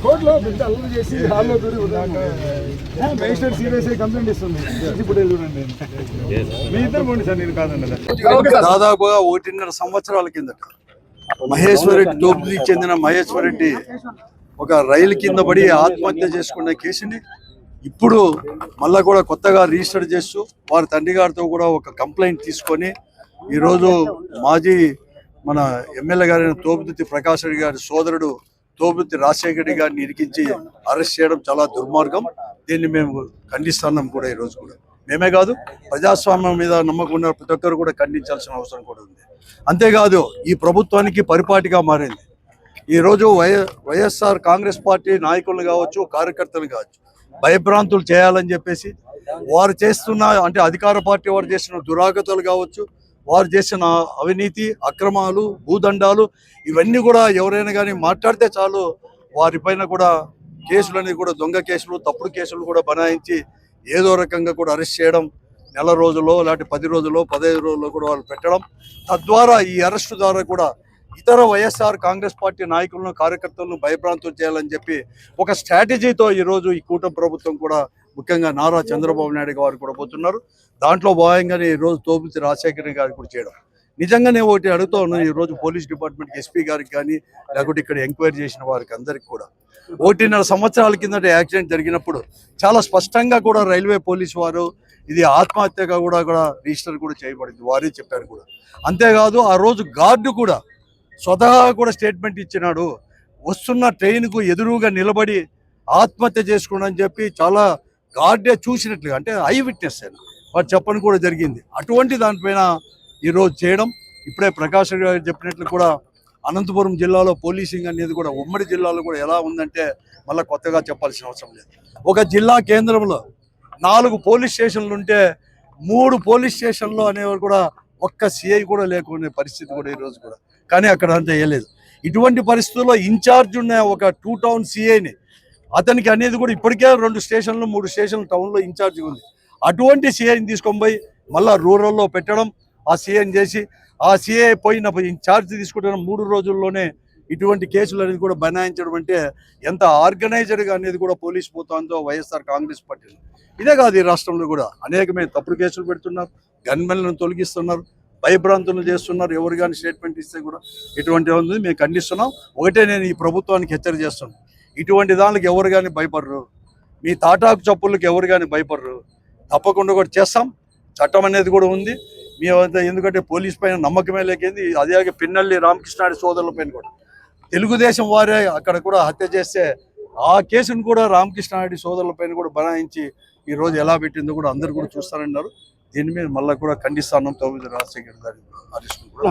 కోర్టులో పెద్ద అల్లరి చేసి హాల్లో మేజిస్ట్రేట్ సీరియస్ కంప్లైంట్ ఇస్తుంది. ఇప్పుడు చూడండి మీ ఇద్దరు పోండి సార్, నేను కాదండి. దాదాపుగా 1.5 సంవత్సరాల కిందట మహేశ్వరరెడ్డి తోపుకి చెందిన మహేశ్వరరెడ్డి ఒక రైలు కింద పడి ఆత్మహత్య చేసుకున్న కేసుని ఇప్పుడు మళ్ళా కూడా కొత్తగా రిజిస్టర్ చేస్తూ వారి తండ్రి గారితో కూడా ఒక కంప్లైంట్ తీసుకొని ఈరోజు మాజీ మన ఎమ్మెల్యే గారైన తోపుదుర్తి ప్రకాష్ రెడ్డి గారి సోదరుడు తోపుదుర్తి రాజశేఖర రెడ్డి గారిని ఇరికించి అరెస్ట్ చేయడం చాలా దుర్మార్గం. దీన్ని మేము ఖండిస్తున్నాం కూడా. ఈరోజు కూడా మేమే కాదు, ప్రజాస్వామ్యం మీద నమ్మకం ఉన్న ప్రతి ఒక్కరు కూడా ఖండించాల్సిన అవసరం కూడా ఉంది. అంతేకాదు, ఈ ప్రభుత్వానికి పరిపాటిగా మారింది. ఈరోజు వైఎస్ఆర్ కాంగ్రెస్ పార్టీ నాయకులను కావచ్చు, కార్యకర్తలు కావచ్చు, భయభ్రాంతులు చేయాలని చెప్పేసి వారు చేస్తున్న, అంటే అధికార పార్టీ వారు చేస్తున్న దురాగతాలు కావచ్చు, వారు చేసిన అవినీతి, అక్రమాలు, భూదండాలు, ఇవన్నీ కూడా ఎవరైనా కానీ మాట్లాడితే చాలు వారిపైన కూడా కేసులు అనేది కూడా దొంగ కేసులు, తప్పుడు కేసులు కూడా బనాయించి ఏదో రకంగా కూడా అరెస్ట్ చేయడం, నెల రోజుల్లో లేకపోతే 10 రోజుల్లో 15 రోజుల్లో కూడా వాళ్ళు పెట్టడం, తద్వారా ఈ అరెస్టు ద్వారా కూడా ఇతర వైఎస్ఆర్ కాంగ్రెస్ పార్టీ నాయకులను, కార్యకర్తలను భయభ్రాంతులు చేయాలని చెప్పి ఒక స్ట్రాటజీతో ఈరోజు ఈ కూటమి ప్రభుత్వం కూడా, ముఖ్యంగా నారా చంద్రబాబు నాయుడు గారు కూడా పోతున్నారు. దాంట్లో భాగంగానే ఈరోజు తోపుదుర్తి రాజశేఖర గారికి కూడా చేయడం. నిజంగానే ఒకటి అడుగుతూ ఉన్నాను, ఈరోజు పోలీస్ డిపార్ట్మెంట్ ఎస్పీ గారికి కానీ, లేకపోతే ఇక్కడ ఎంక్వైరీ చేసిన వారికి అందరికి కూడా 1.5 సంవత్సరాల కిందట యాక్సిడెంట్ జరిగినప్పుడు చాలా స్పష్టంగా కూడా రైల్వే పోలీసు వారు ఇది ఆత్మహత్యగా కూడా రిజిస్టర్ కూడా చేయబడింది, వారే చెప్పారు కూడా. అంతేకాదు, ఆ రోజు గార్డు కూడా స్వతహా కూడా స్టేట్మెంట్ ఇచ్చినాడు, వస్తున్న ట్రైన్కు ఎదురుగా నిలబడి ఆత్మహత్య చేసుకున్నాడని చెప్పి చాలా గార్డే చూసినట్లుగా, అంటే ఐ విట్నెస్ అయినా వారు చెప్పని కూడా జరిగింది. అటువంటి దానిపైన ఈరోజు చేయడం, ఇప్పుడే ప్రకాష్ గారు చెప్పినట్లు కూడా అనంతపురం జిల్లాలో పోలీసింగ్ అనేది కూడా ఉమ్మడి జిల్లాలో కూడా ఎలా ఉందంటే మళ్ళీ కొత్తగా చెప్పాల్సిన అవసరం లేదు. ఒక జిల్లా కేంద్రంలో 4 పోలీస్ స్టేషన్లు ఉంటే 3 పోలీస్ స్టేషన్లు అనేవారు కూడా ఒక్క సిఐ కూడా లేకునే పరిస్థితి కూడా ఈరోజు కూడా. కానీ అక్కడ అంతా వేయలేదు. ఇటువంటి పరిస్థితుల్లో ఇన్ఛార్జ్ ఉన్న ఒక 2 టౌన్ సిఐని, అతనికి అనేది కూడా ఇప్పటికే 2 స్టేషన్లు 3 స్టేషన్లు టౌన్లో ఇన్ఛార్జ్గా ఉంది. అటువంటి సిఐని తీసుకొని పోయి మళ్ళీ రూరల్లో పెట్టడం, ఆ సిఐని చేసి ఆ సిఐ పోయిన ఇన్ఛార్జ్ తీసుకుంటున్న 3 రోజుల్లోనే ఇటువంటి కేసులు అనేది కూడా బనాయించడం అంటే ఎంత ఆర్గనైజ్డ్గా అనేది కూడా పోలీసు పోతుందో వైఎస్ఆర్ కాంగ్రెస్ పార్టీలో. ఇదే కాదు, ఈ రాష్ట్రంలో కూడా అనేకమైన తప్పుడు కేసులు పెడుతున్నారు, గన్మెన్లను తొలగిస్తున్నారు, భయభ్రాంతులు చేస్తున్నారు. ఎవరు కానీ స్టేట్మెంట్ ఇస్తే కూడా ఇటువంటి ఉంది మేము ఖండిస్తున్నాం. ఒకటే నేను ఈ ప్రభుత్వానికి హెచ్చరిక చేస్తున్నాను, ఇటువంటి దానికి ఎవరు కానీ భయపడరు, మీ తాటాకు చప్పుళ్ళకి ఎవరు కానీ భయపడరు. తప్పకుండా కూడా చేస్తాం. చట్టం అనేది కూడా ఉంది మీ వద్ద, ఎందుకంటే పోలీస్ పైన నమ్మకమే లేకేంది. అదే పిన్నెల్లి రామకృష్ణారెడ్డి సోదరుల పైన కూడా తెలుగుదేశం వారే అక్కడ కూడా హత్య చేస్తే ఆ కేసును కూడా రామకృష్ణారెడ్డి సోదరుల పైన కూడా బనాయించి ఈరోజు ఎలా పెట్టిందో కూడా అందరూ కూడా చూస్తారన్నారు. దీని మీద మళ్ళీ కూడా ఖండిస్తాను తోపుదుర్తి రాజశేఖర్ గారి అరెస్ట్ కూడా.